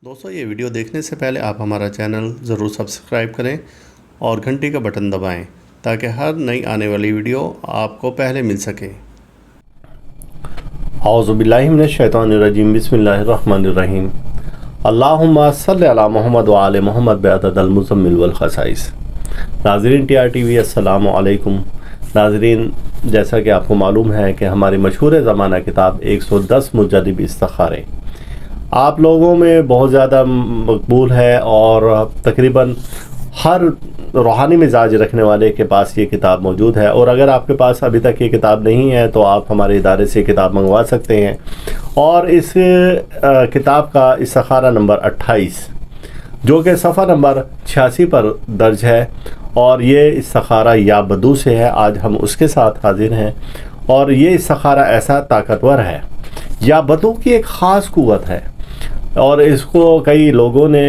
دوستو یہ ویڈیو دیکھنے سے پہلے آپ ہمارا چینل ضرور سبسکرائب کریں اور گھنٹی کا بٹن دبائیں تاکہ ہر نئی آنے والی ویڈیو آپ کو پہلے مل سکے۔ اعوذ باللہ من الشیطان الرجیم، بسم اللہ الرحمن الرحیم۔ اللہم صلی علی محمد وآل محمد بعدد المزمل والخصائص۔ ناظرین ٹی آر ٹی وی، السلام علیکم۔ ناظرین، جیسا کہ آپ کو معلوم ہے کہ ہماری مشہور زمانہ کتاب 110 مجدب استخارے آپ لوگوں میں بہت زیادہ مقبول ہے اور تقریباً ہر روحانی مزاج رکھنے والے کے پاس یہ کتاب موجود ہے، اور اگر آپ کے پاس ابھی تک یہ کتاب نہیں ہے تو آپ ہمارے ادارے سے کتاب منگوا سکتے ہیں۔ اور اس کتاب کا استخارہ نمبر 28 جو کہ صفحہ نمبر 86 پر درج ہے، اور یہ استخارہ یا بدو سے ہے۔ آج ہم اس کے ساتھ حاضر ہیں، اور یہ استخارہ ایسا طاقتور ہے، یا بدو کی ایک خاص قوت ہے، اور اس کو کئی لوگوں نے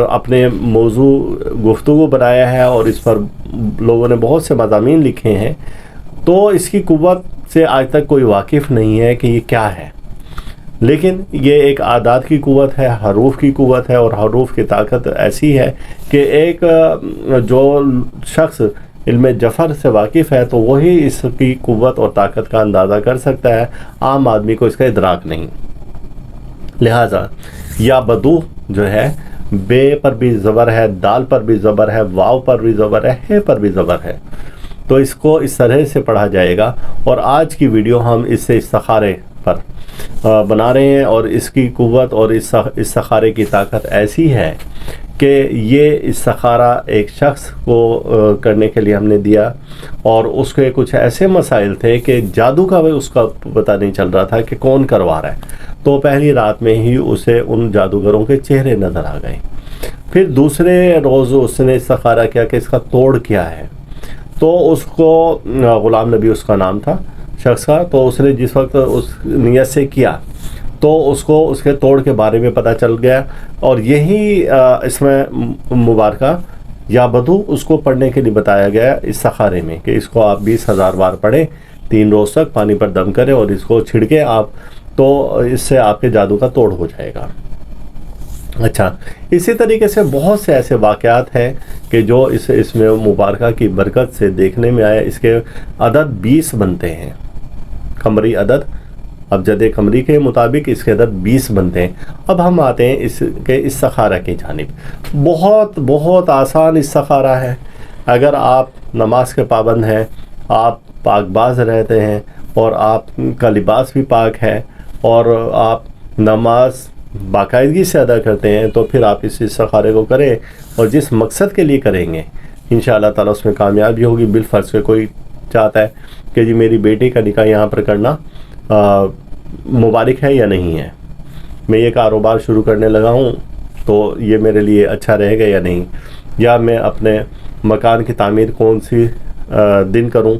اپنے موضوع گفتگو بنایا ہے، اور اس پر لوگوں نے بہت سے مضامین لکھے ہیں۔ تو اس کی قوت سے آج تک کوئی واقف نہیں ہے کہ یہ کیا ہے، لیکن یہ ایک اعداد کی قوت ہے، حروف کی قوت ہے، اور حروف کی طاقت ایسی ہے کہ ایک جو شخص علم جفر سے واقف ہے تو وہی اس کی قوت اور طاقت کا اندازہ کر سکتا ہے، عام آدمی کو اس کا ادراک نہیں۔ لہٰذا یا بدو جو ہے، بے پر بھی زبر ہے، دال پر بھی زبر ہے، واو پر بھی زبر ہے، ہے پر بھی زبر ہے، تو اس کو اس طرح سے پڑھا جائے گا۔ اور آج کی ویڈیو ہم اس سے استخارے پر بنا رہے ہیں، اور اس کی قوت اور استخارے کی طاقت ایسی ہے کہ یہ استخارہ ایک شخص کو کرنے کے لیے ہم نے دیا، اور اس کے کچھ ایسے مسائل تھے کہ جادو کا بھی اس کا پتہ نہیں چل رہا تھا کہ کون کروا رہا ہے۔ تو پہلی رات میں ہی اسے ان جادوگروں کے چہرے نظر آ گئے۔ پھر دوسرے روز اس نے استخارہ کیا کہ اس کا توڑ کیا ہے، تو اس کو غلام نبی اس کا نام تھا شخص کا، تو اس نے جس وقت اس نیت سے کیا تو اس کو اس کے توڑ کے بارے میں پتہ چل گیا، اور یہی اس میں مبارکہ یا بدو اس کو پڑھنے کے لیے بتایا گیا استخارے میں کہ اس کو آپ 20,000 بار پڑھیں 3 روز تک، پانی پر دم کریں اور اس کو چھڑکیں آپ، تو اس سے آپ کے جادو کا توڑ ہو جائے گا۔ اچھا، اسی طریقے سے بہت سے ایسے واقعات ہیں کہ جو اس میں مبارکہ کی برکت سے دیکھنے میں آئے۔ اس کے عدد 20 بنتے ہیں، قمری عدد، ابجد قمری کے مطابق اس کے عدد 20 بنتے ہیں۔ اب ہم آتے ہیں اس کے استخارہ کی جانب۔ بہت بہت آسان استخارہ ہے۔ اگر آپ نماز کے پابند ہیں، آپ پاک باز رہتے ہیں، اور آپ کا لباس بھی پاک ہے، اور آپ نماز باقاعدگی سے ادا کرتے ہیں، تو پھر آپ اس استخارے کو کریں، اور جس مقصد کے لیے کریں گے انشاءاللہ تعالیٰ اس میں کامیابی ہوگی۔ بالفرض کہ کوئی چاہتا ہے کہ جی میری بیٹی کا نکاح یہاں پر کرنا مبارک ہے یا نہیں ہے، میں یہ کاروبار شروع کرنے لگا ہوں تو یہ میرے لیے اچھا رہے گا یا نہیں، یا میں اپنے مکان کی تعمیر کون سی دن کروں،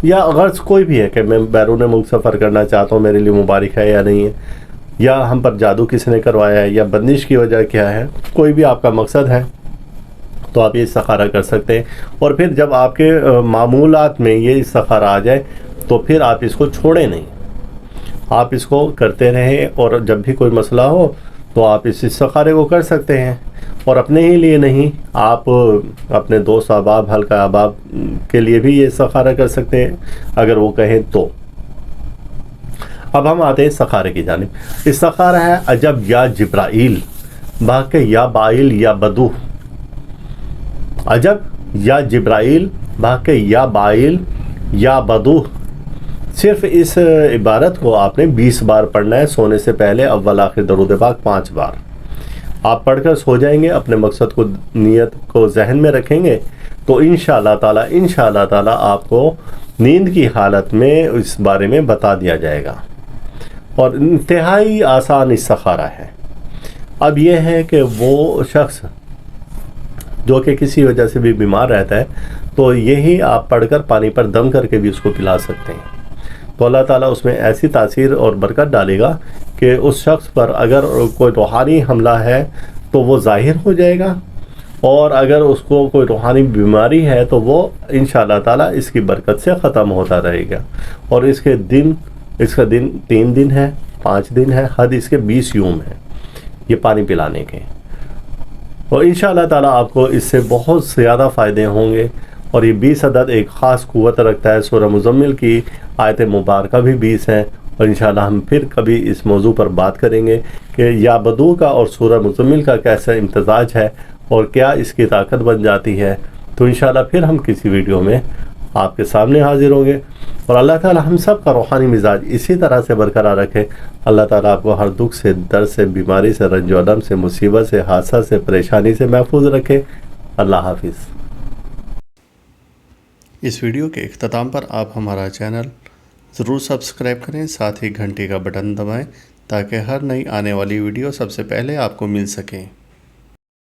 یا غرض کوئی بھی ہے کہ میں بیرون ملک سفر کرنا چاہتا ہوں، میرے لیے مبارک ہے یا نہیں ہے، یا ہم پر جادو کس نے کروایا ہے، یا بندش کی وجہ کیا ہے، کوئی بھی آپ کا مقصد ہے تو آپ یہ استخارہ کر سکتے ہیں۔ اور پھر جب آپ کے معمولات میں یہ استخارہ آ جائے تو پھر آپ اس کو چھوڑیں نہیں، آپ اس کو کرتے رہیں، اور جب بھی کوئی مسئلہ ہو تو آپ اس استخارے کو کر سکتے ہیں۔ اور اپنے ہی لیے نہیں، آپ اپنے دوست احباب، حلقہ احباب کے لیے بھی یہ استخارہ کر سکتے ہیں اگر وہ کہیں تو۔ اب ہم آتے ہیں استخارے کی جانب۔ استخارہ ہے عجب یا جبرائیل، باقی یا بائل یا بدو۔ عجب یا جبرائیل، باقی یا بائل یا بدو۔ صرف اس عبارت کو آپ نے 20 بار پڑھنا ہے سونے سے پہلے، اول آخر درود پاک 5 بار۔ آپ پڑھ کر سو جائیں گے، اپنے مقصد کو، نیت کو ذہن میں رکھیں گے، تو انشاءاللہ تعالیٰ آپ کو نیند کی حالت میں اس بارے میں بتا دیا جائے گا۔ اور انتہائی آسان استخارہ ہے۔ اب یہ ہے کہ وہ شخص جو کہ کسی وجہ سے بھی بیمار رہتا ہے تو یہی آپ پڑھ کر پانی پر دم کر کے بھی اس کو پلا سکتے ہیں، تو اللہ تعالیٰ اس میں ایسی تاثیر اور برکت ڈالے گا کہ اس شخص پر اگر کوئی روحانی حملہ ہے تو وہ ظاہر ہو جائے گا، اور اگر اس کو کوئی روحانی بیماری ہے تو وہ انشاءاللہ تعالیٰ اس کی برکت سے ختم ہوتا رہے گا. اور اس کا دن 3 دن ہے، 5 دن ہے، حد اس کے 20 یوم ہے یہ پانی پلانے کے. اور انشاءاللہ تعالیٰ آپ کو اس سے بہت زیادہ فائدے ہوں گے. اور یہ 20 عدد ایک خاص قوت رکھتا ہے. سورہ مزمل کی آیت مبارکہ بھی 20 ہیں. اور انشاءاللہ ہم پھر کبھی اس موضوع پر بات کریں گے کہ یا بدو کا اور سورہ مزمل کا کیسا امتزاج ہے اور کیا اس کی طاقت بن جاتی ہے. تو انشاءاللہ پھر ہم کسی ویڈیو میں آپ کے سامنے حاضر ہوں گے. اور اللہ تعالیٰ ہم سب کا روحانی مزاج اسی طرح سے برقرار رکھے. اللہ تعالیٰ آپ کو ہر دکھ سے، درد سے، بیماری سے، رنج و الم سے، مصیبت سے، حادثہ سے، پریشانی سے محفوظ رکھے. اللہ حافظ. اس ویڈیو کے اختتام پر آپ ہمارا چینل ضرور سبسکرائب کریں، ساتھ ہی گھنٹی کا بٹن دبائیں تاکہ ہر نئی آنے والی ویڈیو سب سے پہلے آپ کو مل سکیں.